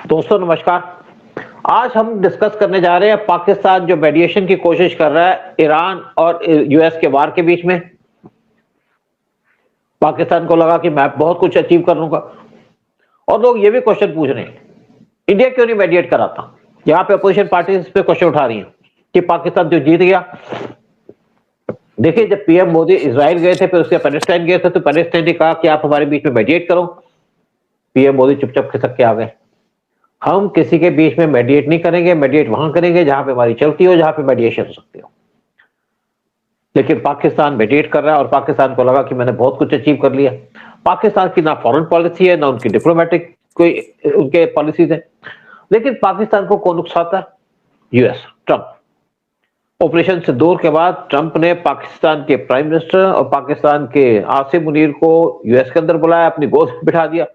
दोस्तों नमस्कार। आज हम डिस्कस करने जा रहे हैं पाकिस्तान जो मेडिएशन की कोशिश कर रहा है ईरान और यूएस के वार के बीच में। पाकिस्तान को लगा कि मैं बहुत कुछ अचीव कर लूंगा और लोग ये भी क्वेश्चन पूछ रहे हैं इंडिया क्यों नहीं मेडिएट कराता। यहाँ पे अपोजिशन पार्टी इस पे क्वेश्चन उठा रही है कि पाकिस्तान जो जीत गया। देखिए, जब पीएम मोदी इजराइल गए थे, फिर उसके पैलेस्टाइन गए थे, तो पैलेस्टाइन ने कहा कि आप हमारे बीच में मेडिएट करो। पीएम मोदी चुपचाप खिसक के आ गए। हम किसी के बीच में मेडिएट नहीं करेंगे, मेडिएट वहां करेंगे जहां पे हमारी चलती हो, जहां पे मेडिएशन हो सकती हो। लेकिन पाकिस्तान मेडिएट कर रहा है और पाकिस्तान को लगा कि मैंने बहुत कुछ अचीव कर लिया। पाकिस्तान की ना फॉरेन पॉलिसी है, ना उनकी डिप्लोमेटिक कोई उनके पॉलिसीज है। लेकिन पाकिस्तान को कौन उकसाता है? US, Trump. ऑपरेशन सिंदूर के बाद ट्रंप ने पाकिस्तान के प्राइम मिनिस्टर और पाकिस्तान के आसिम मुनीर को यूएस के अंदर बुलाया, अपनी गोद में बिठा दिया,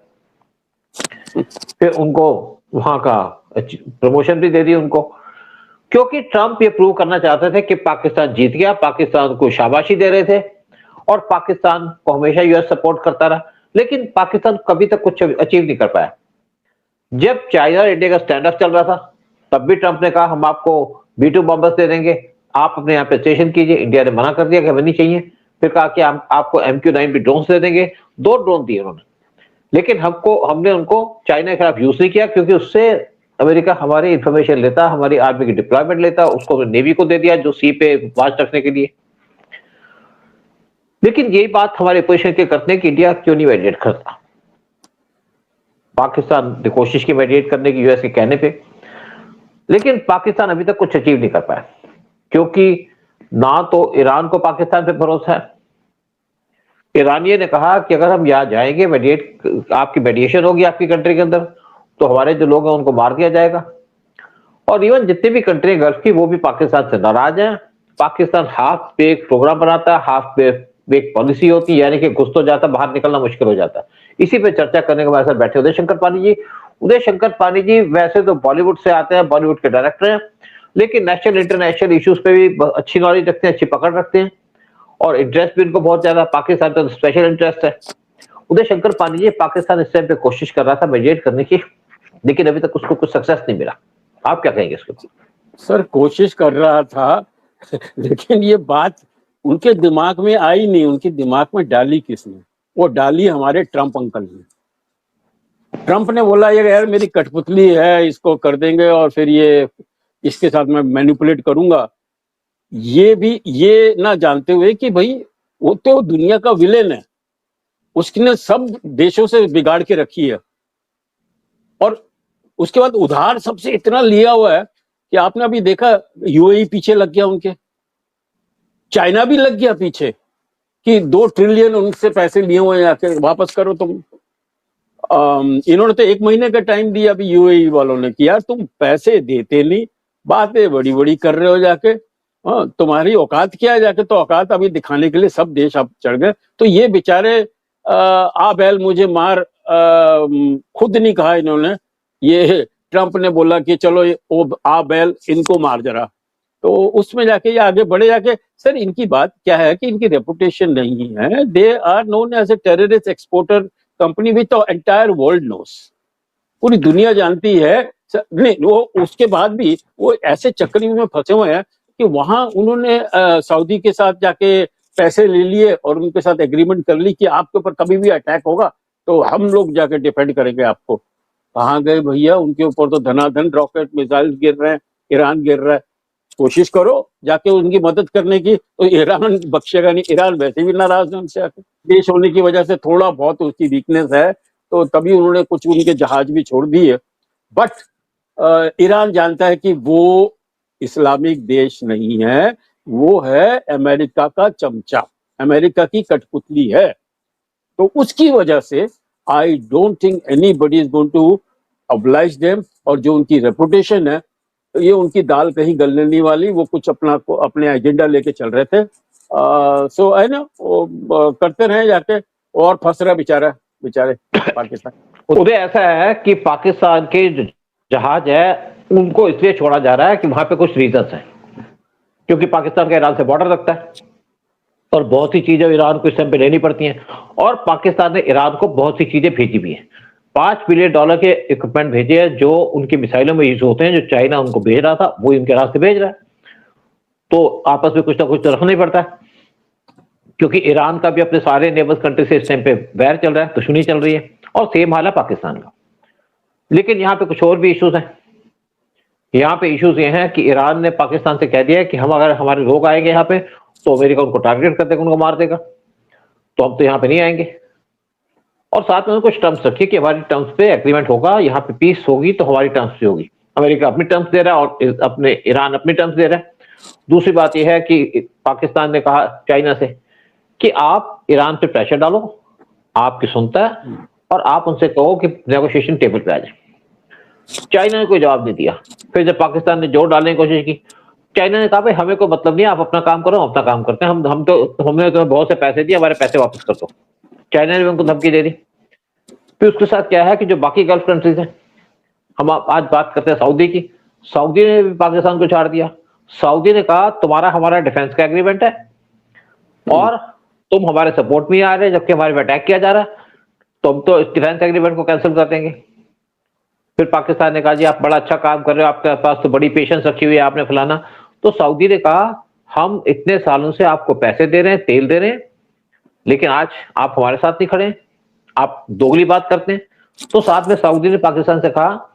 फिर उनको वहां का प्रमोशन भी दे दी उनको, क्योंकि ट्रंप ये प्रूव करना चाहते थे कि पाकिस्तान जीत गया। पाकिस्तान को शाबाशी दे रहे थे और पाकिस्तान को हमेशा यूएस सपोर्ट करता रहा। लेकिन पाकिस्तान कभी तक कुछ अचीव नहीं कर पाया। जब चाइना और इंडिया का स्टैंड अप चल रहा था, तब भी ट्रंप ने कहा हम आपको B2 बॉम्बर्स दे देंगे, आप अपने यहाँ पे स्टेशन कीजिए। इंडिया ने मना कर दिया कि हमें नहीं चाहिए। फिर कहा कि हम आपको MQ-9 भी ड्रोन दे देंगे। 2 ड्रोन दिए उन्होंने, लेकिन हमने उनको चाइना के खिलाफ यूज नहीं किया, क्योंकि उससे अमेरिका हमारी इंफॉर्मेशन लेता, हमारी आर्मी की डिप्लॉयमेंट लेता, उसको नेवी को दे दिया जो सी पे वाच रखने के लिए। लेकिन यही बात हमारे अपोजिशन के करते हैं कि इंडिया क्यों नहीं मेडिएट करता। पाकिस्तान ने कोशिश की मेडिएट करने की यूएस के कहने पे, लेकिन पाकिस्तान अभी तक कुछ अचीव नहीं कर पाया, क्योंकि ना तो ईरान को पाकिस्तान पे भरोसा है। ईरानियों ने कहा कि अगर हम यहाँ जाएंगे, मेडिएट आपकी मेडिएशन होगी आपकी कंट्री के अंदर, तो हमारे जो लोग हैं उनको मार दिया जाएगा। और इवन जितनी भी कंट्री गल्फ की, वो भी पाकिस्तान से नाराज हैं। पाकिस्तान हाफ बेक प्रोग्राम बनाता है, हाफ बेक पॉलिसी होती है, यानी कि घुस तो जाता, बाहर निकलना मुश्किल हो जाता है। इसी पे चर्चा करने के बाद बैठे उदय शंकर पानी जी। उदय शंकर पानी जी वैसे तो बॉलीवुड से आते हैं, बॉलीवुड के डायरेक्टर हैं, लेकिन नेशनल इंटरनेशनल इश्यूज पे भी अच्छी नॉलेज रखते हैं, अच्छी पकड़ रखते हैं और इंटरेस्ट भी उनको बहुत ज्यादा पाकिस्तान पर स्पेशल इंटरेस्ट है। उदय शंकर पानी जी, पाकिस्तान इस टाइम पे कोशिश कर रहा था मेडिएट करने की, लेकिन अभी तक उसको कुछ सक्सेस नहीं मिला। आप क्या कहेंगे इसके? सर, कोशिश कर रहा था लेकिन ये बात उनके दिमाग में आई नहीं। उनके दिमाग में डाली किसने? वो डाली हमारे ट्रंप अंकल ने। ट्रंप ने बोला ये यार मेरी कठपुतली है, इसको कर देंगे और फिर ये इसके साथ मैं मैनिपुलेट करूंगा। ये भी ये ना जानते हुए कि भाई वो तो दुनिया का विलेन है, उसने सब देशों से बिगाड़ के रखी है और उसके बाद उधार सबसे इतना लिया हुआ है कि आपने अभी देखा यूएई पीछे लग गया उनके, चाइना भी लग गया पीछे कि 2 ट्रिलियन उनसे पैसे लिए हुए हैं, वापस करो तुम। इन्होंने तो 1 महीने का टाइम दिया अभी यूएई वालों ने कि यार तुम पैसे देते नहीं, बातें बड़ी बड़ी कर रहे हो जाके, तुम्हारी औकात क्या है जाके। तो औकात अभी दिखाने के लिए सब देश अब चढ़ गए। तो ये बेचारे आ बैल मुझे मार, खुद नहीं कहा इन्होंने, ये ट्रंप ने बोला कि चलो वो आ बैल इनको मार जरा, तो उसमें जाके ये आगे बढ़े जाके। सर, इनकी बात क्या है कि इनकी रेपुटेशन नहीं है। They are known as a terrorist exporter company which the entire world knows, पूरी दुनिया जानती है। नहीं, वो उसके बाद भी वो ऐसे चक्करी में फंसे हुए हैं कि वहां उन्होंने सऊदी के साथ जाके पैसे ले लिए और उनके साथ एग्रीमेंट कर ली कि आपके ऊपर कभी भी अटैक होगा तो हम लोग जाके डिफेंड करेंगे आपको। कहाँ गए भैया? उनके ऊपर तो धनाधन रॉकेट मिसाइल गिर रहे हैं, ईरान गिर रहा है। कोशिश करो जाके उनकी मदद करने की, तो ईरान बख्शेगा नहीं। ईरान वैसे भी नाराज है उनसे, देश होने की वजह से थोड़ा बहुत उसकी वीकनेस है, तो तभी उन्होंने कुछ उनके जहाज भी छोड़ दिए। बट ईरान जानता है कि वो इस्लामिक देश नहीं है, वो है अमेरिका का चमचा, अमेरिका की कठपुतली है। तो उसकी वजह से I don't think anybody is going to oblige them. और जो उनकी रेपुटेशन है, तो ये उनकी दाल कहीं गलने नहीं वाली। वो कुछ अपने एजेंडा लेके चल रहे थे। सो है ना, करते रहे जाके, और फंस रहा बेचारे पाकिस्तान। उधर ऐसा है कि पाकिस्तान के जहाज है उनको इसलिए छोड़ा जा रहा है कि वहां पे कुछ रीजंस हैं, क्योंकि पाकिस्तान का ईरान से बॉर्डर रखता है और बहुत सी चीजें ईरान को इस टाइम पे लेनी पड़ती हैं, और पाकिस्तान ने ईरान को बहुत सी चीजें भेजी भी हैं। $5 बिलियन के इक्विपमेंट भेजे हैं जो उनकी मिसाइलों में यूज होते हैं, जो चाइना उनको भेज रहा था वो उनके रास्ते भेज रहा है। तो आपस में कुछ ना कुछ तो रखना ही पड़ता है, क्योंकि ईरान का भी अपने सारे नेबर्स कंट्री से इस टाइम पे वैर चल रहा है, दुश्मनी चल रही है, और सेम हाल है पाकिस्तान का। लेकिन यहाँ पे कुछ और भी इश्यूज हैं। यहाँ पे इश्यूज ये हैं कि ईरान ने पाकिस्तान से कह दिया है कि हम अगर हमारे लोग आएंगे यहाँ पे तो अमेरिका उनको टारगेट कर देगा, उनको मार देगा, तो हम तो यहाँ पे नहीं आएंगे। और साथ में कुछ टर्म्स रखिए कि हमारी टर्म्स पे एग्रीमेंट होगा, यहाँ पे पीस होगी तो हमारी टर्म्स पे होगी। अमेरिका अपनी टर्म्स दे रहा है और अपने ईरान अपनी टर्म्स दे रहा है। दूसरी बात यह है कि पाकिस्तान ने कहा चाइना से कि आप ईरान पे प्रेशर डालो, आपकी सुनता है, और आप उनसे कहो कि नेगोशिएशन टेबल पे आ जाए। चाइना ने कोई जवाब नहीं दिया। फिर जब पाकिस्तान ने जोर डालने की कोशिश की, चाइना ने कहा भाई हमें कोई मतलब नहीं, आप अपना काम करो, हम अपना काम करते हैं, हमने तुम्हें बहुत से पैसे दिए, हमारे पैसे वापस कर दो। चाइना ने भी उनको धमकी दे दी। फिर उसके साथ क्या है कि जो बाकी गल्फ कंट्रीज हैं, हम आज बात करते हैं सऊदी की, सऊदी ने भी पाकिस्तान को छाड़ दिया। सऊदी ने कहा तुम्हारा हमारा डिफेंस का एग्रीमेंट है और तुम हमारे सपोर्ट में ही आ रहे हैं, जबकि हमारे पे अटैक किया जा रहा है, तुम तो इस डिफेंस एग्रीमेंट को कैंसिल कर देंगे। फिर पाकिस्तान ने कहा जी आप बड़ा अच्छा काम कर रहे हो, आपके पास तो बड़ी पेशेंस रखी हुई है आपने, फलाना। तो सऊदी ने कहा हम इतने सालों से आपको पैसे दे रहे हैं, तेल दे रहे हैं, लेकिन आज आप हमारे साथ नहीं खड़े, आप दोगली बात करते हैं। तो साथ में सऊदी ने पाकिस्तान से कहा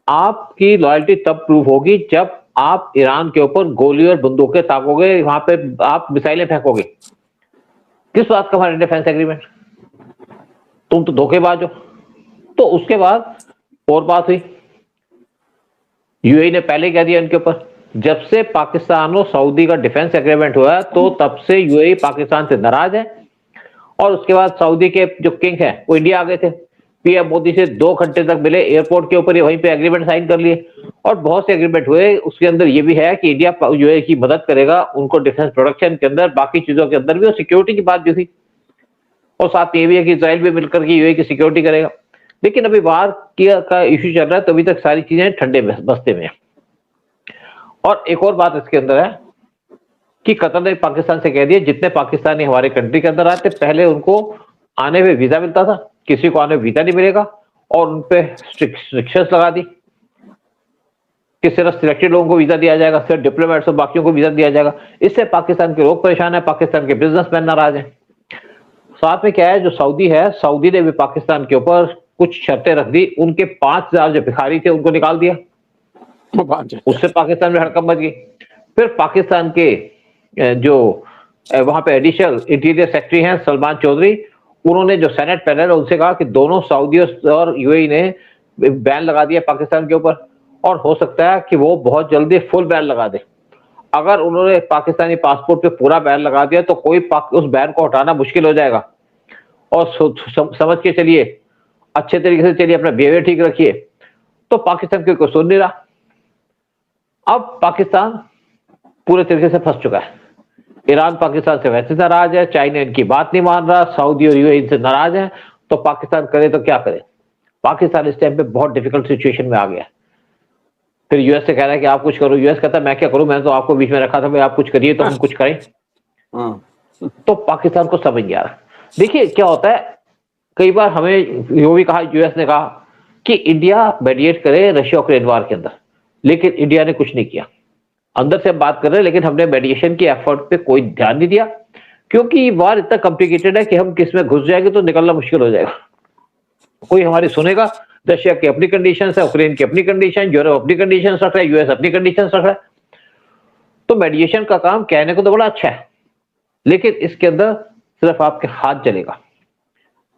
आपकी लॉयल्टी तब प्रूव होगी जब आप ईरान के ऊपर गोली और बंदूकें ताकोगे, वहां पे आप मिसाइलें फेंकोगे। किस बात का हमारा डिफेंस एग्रीमेंट? तुम तो धोखेबाज हो। तो उसके बाद और बात हुई, यूएई ने पहले कह दिया इनके ऊपर, जब से पाकिस्तान और सऊदी का डिफेंस एग्रीमेंट हुआ है तो तब से यूएई पाकिस्तान से नाराज है। और उसके बाद सऊदी के जो किंग है वो इंडिया आ गए थे, पीएम मोदी से 2 घंटे तक मिले एयरपोर्ट के ऊपर, वहीं पे एग्रीमेंट साइन कर लिए, और बहुत से एग्रीमेंट हुए। उसके अंदर ये भी है कि इंडिया यूएई की मदद करेगा उनको डिफेंस प्रोडक्शन के अंदर, बाकी चीजों के अंदर भी, और सिक्योरिटी की बात भी थी। और साथ ये भी है कि इजराइल भी मिलकर के यूएई की सिक्योरिटी करेगा। लेकिन अभी बाहर का इश्यू चल रहा है, तो अभी तक सारी चीजें ठंडे बस्ते में है। और एक और बात इसके अंदर है कि कतर ने पाकिस्तान से कह दिया जितने पाकिस्तानी हमारे कंट्री के अंदर आते पहले उनको आने में वीजा मिलता था, किसी को आने में वीजा नहीं मिलेगा, और उन पे रिस्ट्रिक्शंस लगा दी कि सिर्फ सिलेक्टेड लोगों को वीजा दिया जाएगा, सिर्फ डिप्लोमेट्स और बाकियों को वीजा दिया जाएगा। इससे पाकिस्तान के लोग परेशान है, पाकिस्तान के बिजनेसमैन नाराज हैं। साथ में क्या है, जो सऊदी है, सऊदी ने भी पाकिस्तान के ऊपर कुछ शर्तें रख दी। उनके 5000 जो भिखारी थे उनको निकाल दिया, उससे पाकिस्तान में हड़कंप मच गई। फिर पाकिस्तान के जो वहां पे एडिशनल इंटीरियर सेक्रेटरी हैं सलमान चौधरी, उन्होंने जो सेनेट पैनल है उनसे कहा कि दोनों सऊदी और यूएई ने बैन लगा दिया पाकिस्तान के ऊपर, और हो सकता है कि वो बहुत जल्दी फुल बैन लगा दे। अगर उन्होंने पाकिस्तानी पासपोर्ट पे पूरा बैन लगा दिया तो कोई उस बैन को हटाना मुश्किल हो जाएगा। और समझ के चलिए, अच्छे तरीके से चलिए, अपना बिहेवियर ठीक रखिए। तो पाकिस्तान कोई सुन नहीं रहा। अब पाकिस्तान पूरे तरीके से फंस चुका है। ईरान पाकिस्तान से वैसे नाराज है, चाइना इनकी बात नहीं मान रहा, सऊदी और यूएई इनसे नाराज है। तो पाकिस्तान करे तो क्या करे? पाकिस्तान इस टाइम पे बहुत डिफिकल्ट सिचुएशन में आ गया है। फिर यूएस से कह रहा है कि आप कुछ करो, यूएस कहता है मैं क्या करूं, मैंने तो आपको बीच में रखा था, भाई आप कुछ करिए तो हम कुछ करें। तो पाकिस्तान को समझ नहीं आ रहा। देखिए क्या होता है, कई बार हमें यो भी कहा, यूएस ने कहा कि इंडिया मेडिएट करे रशिया यूक्रेन वार के अंदर, लेकिन इंडिया ने कुछ नहीं किया। अंदर से हम बात कर रहे हैं, लेकिन हमने मेडिएशन की एफर्ट पे कोई ध्यान नहीं दिया, क्योंकि वार इतना कॉम्प्लिकेटेड है कि हम किस में घुस जाएंगे तो निकलना मुश्किल हो जाएगा। कोई हमारी सुनेगा? रशिया की अपनी कंडीशन है, यूक्रेन की अपनी कंडीशन, यूरोप अपनी कंडीशन रख रहा है, यूएस अपनी कंडीशन रख रहा है। तो मेडिएशन का काम कहने को तो बड़ा अच्छा है, लेकिन इसके अंदर सिर्फ आपके हाथ जलेगा।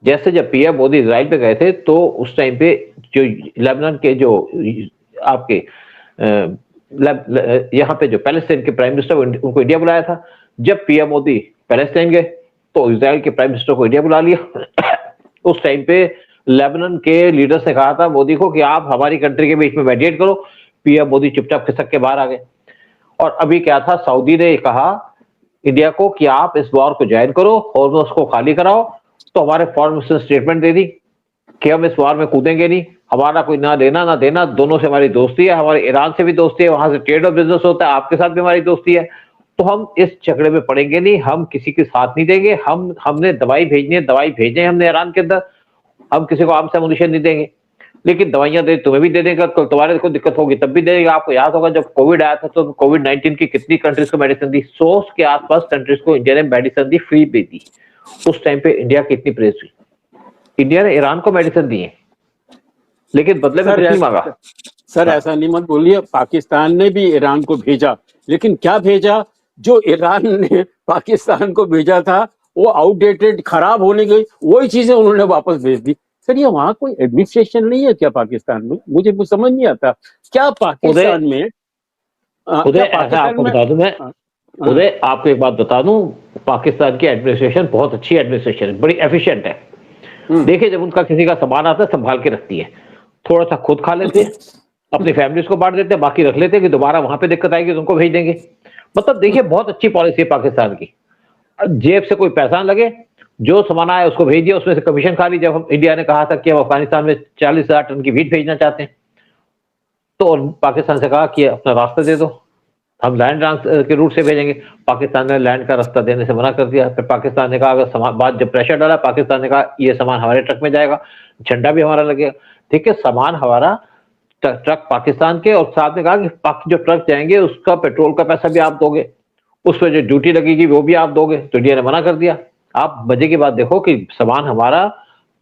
जैसे जब पीएम मोदी इजराइल पे गए थे तो उस टाइम पे जो लेबनान के जो आपके यहाँ पे जो पैलेस्टाइन के प्राइम मिनिस्टर उनको इंडिया बुलाया था। जब पीएम मोदी पैलेस्टाइन गए तो इजराइल के प्राइम मिनिस्टर को इंडिया बुला लिया। उस टाइम पे लेबनान के लीडर्स ने कहा था मोदी को कि आप हमारी कंट्री के बीच में मेडिएट करो। पीएम मोदी चुपचाप खिसक के बाहर आ गए। और अभी क्या था, सऊदी ने कहा इंडिया को कि आप इस वॉर को ज्वाइन करो और उसको खाली कराओ। तो हमारे फॉरेन मिनिस्टर स्टेटमेंट दे दी कि हम इस वॉर में कूदेंगे नहीं, हमारा कोई ना लेना ना देना, दोनों से हमारी दोस्ती है, हमारे ईरान से भी दोस्ती है, वहां से ट्रेड और बिजनेस होता है, आपके साथ भी हमारी दोस्ती है, तो हम इस झगड़े में पड़ेंगे नहीं, हम किसी के साथ नहीं देंगे। हमने दवाई भेजनी है, दवाई भेजे हमने ईरान के अंदर। हम किसी को आर्म्स एमुनिशन नहीं देंगे, लेकिन दवाइयां दे तुम्हें भी दे देंगे, कल तुम्हारे को दिक्कत होगी तब भी दे देगा। आपको याद होगा जब कोविड आया था तो कोविड-19 की कितनी कंट्रीज को मेडिसिन दी, 100 के आसपास कंट्रीज को इंडिया ने मेडिसिन दी, फ्री भी दी। उस टाइम पे इंडिया की इतनी प्रेस हुई। इंडिया ने ईरान को मेडिसिन दी है, लेकिन बदले में कुछ नहीं मांगा। सर ऐसा नहीं मत बोलिए, पाकिस्तान ने भी ईरान को भेजा, लेकिन क्या भेजा? जो ईरान ने पाकिस्तान को भेजा था वो आउटडेटेड, खराब होने गई, वही चीजें उन्होंने वापस भेज दी। सर ये वहां कोई एडमिनिस्ट्रेशन नहीं है क्या पाकिस्तान में? मुझे कुछ समझ नहीं आता क्या पाकिस्तान में उदय ऐसा आपको बता दूं मैं, उदय आपको एक बात बता दूं, पाकिस्तान की एडमिनिस्ट्रेशन बहुत अच्छी एडमिनिस्ट्रेशन है, बड़ी एफिशिएंट है। देखिए जब उनका किसी का सामान आता है संभाल के रखती है, थोड़ा सा खुद खा लेते हैं, अपनी फैमिलीज को बांट देते हैं, बाकी रख लेते हैं कि दोबारा वहां पे दिक्कत आएगी तो उनको भेज देंगे। मतलब देखिए बहुत अच्छी पॉलिसी है पाकिस्तान की। जेब से कोई पैसा ना लगे, जो सामान आया उसको भेज दिया, उसमें से कमीशन खा ली। जब हम इंडिया ने कहा था कि हम अफगानिस्तान में 40,000 टन की वीट भेजना चाहते हैं, तो पाकिस्तान से कहा कि अपना रास्ता दे दो, हम लैंड के रूट से भेजेंगे। पाकिस्तान ने लैंड का रास्ता देने से मना कर दिया। फिर पाकिस्तान ने कहा अगर सामान, बाद जब प्रेशर डाला, पाकिस्तान ने कहा ये सामान हमारे ट्रक में जाएगा, झंडा भी हमारा लगेगा। ठीक है, सामान हमारा, ट्रक पाकिस्तान के, और साथ में कहा कि जो ट्रक जाएंगे उसका पेट्रोल का पैसा भी आप दोगे, उस पर जो ड्यूटी लगेगी वो भी आप दोगे। तो इंडिया ने मना कर दिया। आप मजे की बात देखो कि सामान हमारा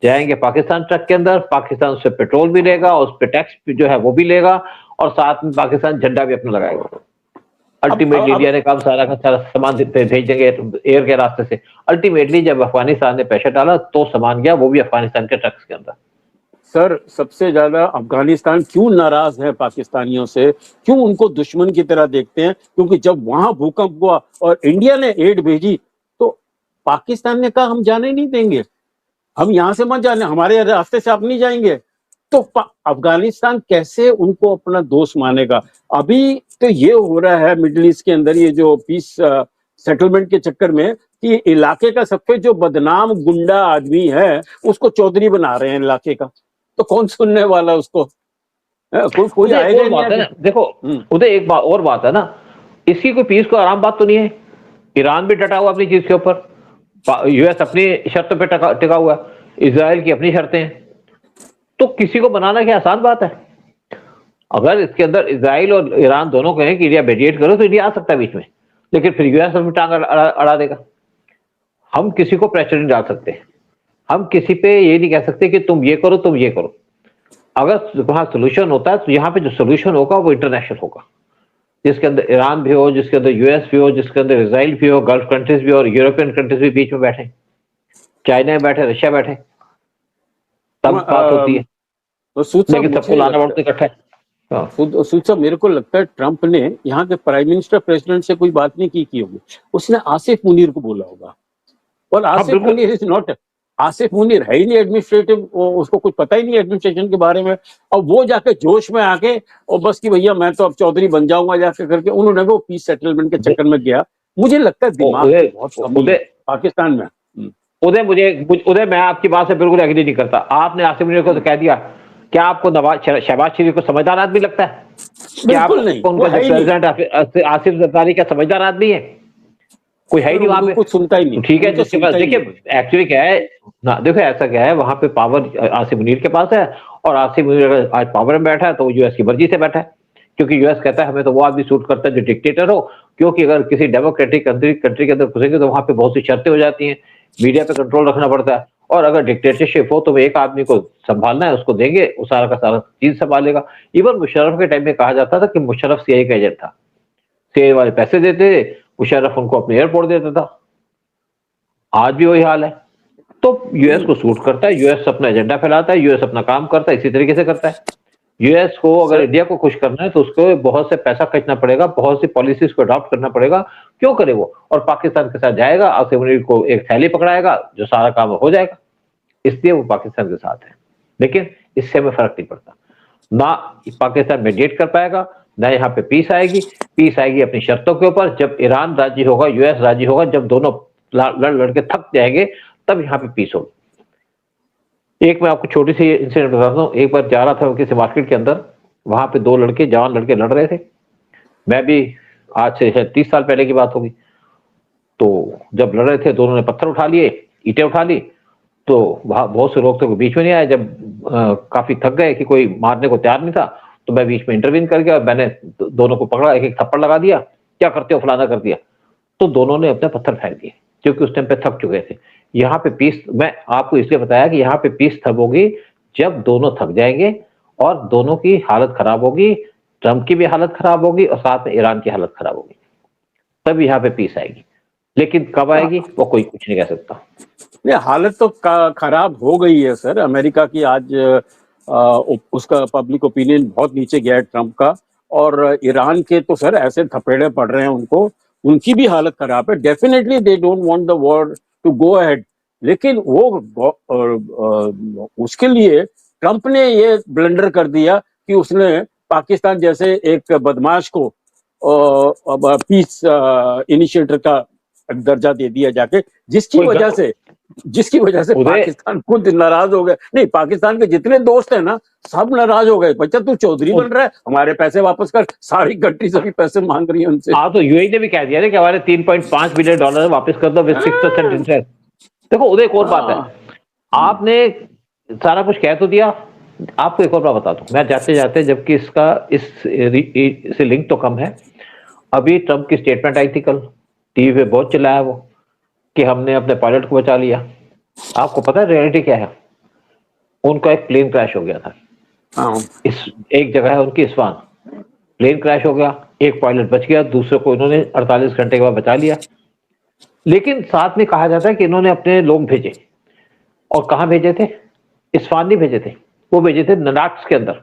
जाएंगे पाकिस्तान ट्रक के अंदर, पाकिस्तान उससे पेट्रोल भी लेगा, उस पर टैक्स जो है वो भी लेगा, और साथ में पाकिस्तान झंडा भी अपना लगाएगा। अल्टीमेटली इंडिया ने कहा सारा का सारा सामान भेज देंगे एयर के रास्ते से। अल्टीमेटली जब अफगानिस्तान ने प्रेशर डाला तो सामान गया, वो भी अफगानिस्तान के ट्रक्स के अंदर। सर सबसे ज्यादा अफगानिस्तान क्यों नाराज है पाकिस्तानियों से, क्यों उनको दुश्मन की तरह देखते हैं? क्योंकि जब वहां भूकंप हुआ और इंडिया ने एड भेजी तो पाकिस्तान ने कहा हम जाने नहीं देंगे, हम यहां से मत जाने, हमारे रास्ते से आप नहीं जाएंगे। तो अफगानिस्तान कैसे उनको अपना दोस्त मानेगा? अभी तो ये हो रहा है मिडिल ईस्ट के अंदर, ये जो पीस सेटलमेंट के चक्कर में, कि इलाके का सबसे जो बदनाम गुंडा आदमी है उसको चौधरी बना रहे हैं इलाके का। तो कौन सुनने वाला उसको? कोई आएगा नहीं बात है ना। देखो उधर एक बात और बात है ना, इसकी कोई पीस को आराम बात तो नहीं है। ईरान भी डटा हुआ अपनी चीज के ऊपर, यूएस अपनी शर्तों पे टिका हुआ है, इजराइल की अपनी शर्तें हैं। तो किसी को बनाना क्या आसान बात है? अगर इसके अंदर इजराइल और ईरान दोनों कहें कि इंडिया मेडिएट करो तो इंडिया आ सकता है बीच में, लेकिन फिर यूएस अपनी टांग अड़ा देगा। हम किसी को प्रेशर नहीं डाल सकते, हम किसी पे ये नहीं कह सकते कि तुम ये करो तुम ये करो। अगर वहां सोल्यूशन होता है तो यहाँ पे जो सोल्यूशन होगा वो इंटरनेशनल होगा, जिसके अंदर ईरान भी हो, जिसके अंदर यूएस भी हो, जिसके अंदर इजराइल भी हो, गल्फ कंट्रीज भी हो, और यूरोपियन कंट्रीज भी बीच में बैठे, चाइना में बैठे, रशिया बैठे, तब बात होती है। लेकिन सबको लाना पड़ता है इकट्ठा। सूद साहब मेरे को लगता है ट्रंप ने यहाँ के प्राइम मिनिस्टर प्रेसिडेंट से कोई बात नहीं की होगी, उसने आसिफ मुनीर को बोला होगा। और आसिफ मुनीर इज नॉट, आसिफ मुनीर है ही नहीं एडमिनिस्ट्रेटिव, उसको कुछ पता ही नहीं एडमिनिस्ट्रेशन के बारे में। और वो जाके जोश में आके और बस कि भैया मैं तो अब चौधरी बन जाऊंगा जाके करके, उन्होंने वो पीस सेटलमेंट के चक्कर में गया। मुझे लगता है दिमाग बहुत कम है पाकिस्तान में। उदय मैं आपकी बात से बिल्कुल एग्री नहीं करता। आपने आसिफ मुनीर को तो कह दिया, क्या आपको शहबाज शरीफ को समझदार आदमी लगता है? क्या उनका प्रेसिडेंट आसिफ जरदारी का समझदार आदमी है? कोई है ही नहीं वहां पे, कुछ सुनता ही नहीं। ठीक है, जिसके पास देखिए एक्चुअली क्या है ना, देखो ऐसा क्या है, वहां पे पावर आसिफ मुनीर के पास है, और आसिफ मुनीर अगर आज पावर में बैठा है तो यूएस की मर्जी से बैठा है, क्योंकि यूएस कहता है हमें तो वो आदमी सूट करता है जो डिक्टेटर हो। क्योंकि अगर किसी डेमोक्रेटिक कंट्री के अंदर घुसेंगे तो वहां पे बहुत सी शर्तें हो जाती हैं, मीडिया पे कंट्रोल रखना पड़ता है, और अगर डिक्टेटरशिप हो तो एक आदमी को संभालना है, उसको देंगे, वो सारा का सारा चीज संभालेगा। इवन मुशर्रफ के टाइम में कहा जाता था कि मुशर्रफ सीआईए का एजेंट था, सीआईए वाले पैसे देते थे, मुशर्रफ उनको अपने एयरपोर्ट देता था। आज भी वही हाल है। तो यूएस को सूट करता है, यूएस अपना एजेंडा फैलाता है, यूएस अपना काम करता है, इसी तरीके से करता है। यूएस को अगर इंडिया को खुश करना है तो उसको बहुत से पैसा खर्चना पड़ेगा, बहुत सी पॉलिसीज को अडॉप्ट करना पड़ेगा। क्यों करे वो? और पाकिस्तान के साथ जाएगा, आसिफ मुनीर को एक थैली पकड़ाएगा, जो सारा काम हो जाएगा, इसलिए वो पाकिस्तान के साथ है। लेकिन इससे हमें फर्क नहीं पड़ता, ना पाकिस्तान मेडिएट कर पाएगा, ना यहाँ पे पीस आएगी। पीस आएगी अपनी शर्तों के ऊपर, जब ईरान राजी होगा, यूएस राजी होगा, जब दोनों लड़ के थक जाएंगे, तब यहाँ पे पीस होगी। एक मैं आपको छोटी सी इंसिडेंट बताता हूँ। एक बार जा रहा था किसी मार्केट के अंदर, वहां पे दो लड़के, जवान लड़के लड़ रहे थे। मैं भी आज से 30 साल पहले की बात होगी। तो जब लड़ रहे थे, दोनों ने पत्थर उठा लिए, ईंटें उठा ली, तो वहां बहुत से लोग तो बीच में नहीं आए, जब काफी थक गए कि कोई मारने को तैयार नहीं था, तो मैं बीच में इंटरवीन कर गया और मैंने दोनों को पकड़ा, एक एक थप्पड़ लगा दिया, क्या करते हो फलाना कर दिया। तो दोनों ने अपने पत्थर फेंक दिए क्योंकि उस टाइम पे थक चुके थे। यहाँ पे पीस मैं आपको इसलिए बताया कि यहाँ पे पीस तब होगी जब दोनों थक जाएंगे और दोनों की हालत खराब होगी, ट्रंप की भी हालत खराब होगी और साथ में ईरान की हालत खराब होगी, तब यहाँ पे पीस आएगी। लेकिन कब आएगी वो कोई कुछ नहीं कह सकता। नहीं, हालत तो खराब हो गई है सर। अमेरिका की आज उसका पब्लिक ओपिनियन बहुत नीचे गया है ट्रंप का, और ईरान के तो सर ऐसे थपेड़े पड़ रहे हैं उनको, उनकी भी हालत खराब है। Definitely they don't want the war to go ahead, लेकिन उसके लिए ट्रंप ने ये ब्लंडर कर दिया कि उसने पाकिस्तान जैसे एक बदमाश को पीस इनिशिएटर का दर्जा दे दिया जाके, जिसकी वजह से पाकिस्तान खुद नाराज हो गए। नहीं, पाकिस्तान के जितने दोस्त हैं ना, सब नाराज हो गए। बच्चा तू चौधरी बन रहा है, हमारे पैसे वापस कर। सारी कंट्री सभी पैसे मांग रही है उनसे। हाँ, तो यूएई ने भी कह दिया कि हमारे $3.5 बिलियन वापस कर दो विद 6% इंटरेस्ट। देखो उदय, एक और बात है, आपने सारा कुछ कह तो दिया, आपको एक और बात बता दूं मैं जाते जाते, जबकि इसका इससे लिंक तो कम है। अभी ट्रंप की स्टेटमेंट आई थी कल, टीवी पे बहुत चिल्लाया वो कि हमने अपने पायलट को बचा लिया। आपको पता है रियलिटी क्या है? उनका एक प्लेन क्रैश हो गया था। इस एक जगह है उनकी इस्फान, प्लेन क्रैश हो गया, एक पायलट बच गया, दूसरे को इन्होंने 48 घंटे के बाद बचा लिया। लेकिन साथ में कहा जाता है कि इन्होंने अपने लोग भेजे, और कहां भेजे थे? इस्फान नहीं भेजे थे, वो भेजे थे ननाट्स के अंदर,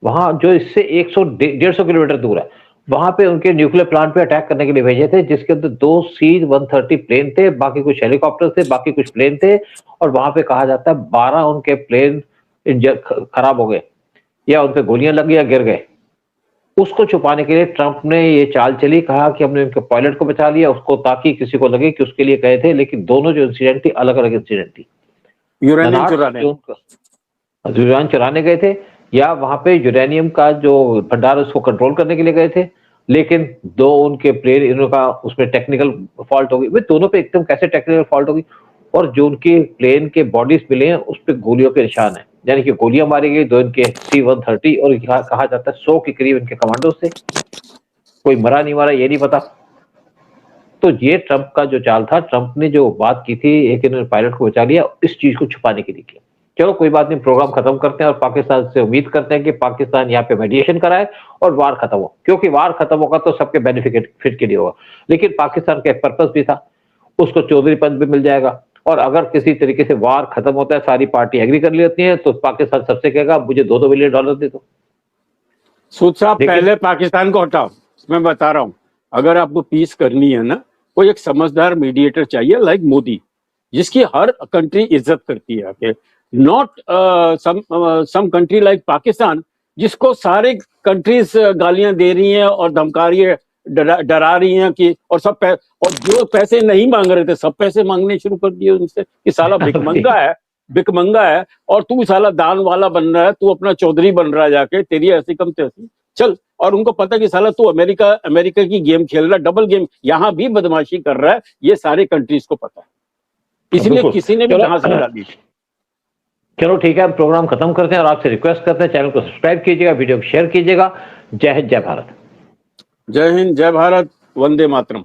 वहां जो इससे 100-150 किलोमीटर दूर है। वहां पे उनके न्यूक्लियर प्लांट पे अटैक करने के लिए भेजे थे, जिसके अंदर 2 C-130 प्लेन थे, बाकी कुछ हेलीकॉप्टर थे, बाकी कुछ प्लेन थे। और वहां पे कहा जाता है 12 उनके प्लेन खराब हो गए, या उन पे गोलियां लग गई या गिर गए। उसको छुपाने के लिए ट्रंप ने ये चाल चली, कहा कि हमने उनके पायलट को बचा लिया उसको, ताकि किसी को लगे कि उसके लिए गए थे। लेकिन दोनों जो इंसिडेंट थी अलग अलग इंसिडेंट थी। यूरेनियम चुराने गए थे, या वहां पे यूरेनियम का जो भंडार उसको कंट्रोल करने के लिए गए थे। लेकिन 2 उनके प्लेन, इनका उसमें टेक्निकल फॉल्ट हो गई। वे दोनों पे एकदम कैसे टेक्निकल फॉल्ट होगी? और जो उनके प्लेन के बॉडीज मिले हैं उस पे गोलियों के निशान है, यानी कि गोलियां मारी गई 2 इनके C-130, और कहा जाता है 100 के करीब इनके कमांडो से। कोई मरा नहीं मरा ये नहीं पता। तो ये ट्रंप का जो चाल था, ट्रंप ने जो बात की थी एक इन्होंने पायलट को बचा लिया, इस चीज को छुपाने के लिए किया। चलो कोई बात नहीं, प्रोग्राम खत्म करते हैं और पाकिस्तान से उम्मीद करते हैं कि पाकिस्तान यहाँ पे मेडिएशन कराए और वार खत्म हो, क्योंकि वार खत्म होगा तो सबके बेनिफिट के लिए होगा। लेकिन पाकिस्तान का एक पर्पस भी था, उसको चौधरी पद भी मिल जाएगा। और अगर किसी तरीके से वार खत्म होता है, सारी पार्टी एग्री कर लेती है, तो पाकिस्तान सबसे कहेगा मुझे $2 बिलियन दे दो। सूद साहब, पहले पाकिस्तान को हटाओ। मैं बता रहा हूं, अगर आपको पीस करनी है ना, कोई एक समझदार मीडिएटर चाहिए लाइक मोदी, जिसकी हर कंट्री इज्जत करती है। Not some country like Pakistan, जिसको सारे कंट्रीज गालियां दे रही हैं और धमका रही है, डरा रही हैं कि, और जो पैसे नहीं मांग रहे थे सब पैसे मांगने शुरू कर दिए उनसे कि साला भिकमंगा है और तू साला दान वाला बन रहा है, तू अपना चौधरी बन रहा है जाके, तेरी ऐसी कम तैसी चल। और उनको पता कि साला तू अमेरिका की गेम खेल रहा है, डबल गेम, यहाँ भी बदमाशी कर रहा है, ये सारे कंट्रीज को पता है, इसलिए किसी ने भी घास नहीं डाली। चलो ठीक है, हम प्रोग्राम खत्म करते हैं और आपसे रिक्वेस्ट करते हैं चैनल को सब्सक्राइब कीजिएगा, वीडियो को शेयर कीजिएगा। जय हिंद, जय भारत। जय हिंद, जय भारत, वंदे मातरम।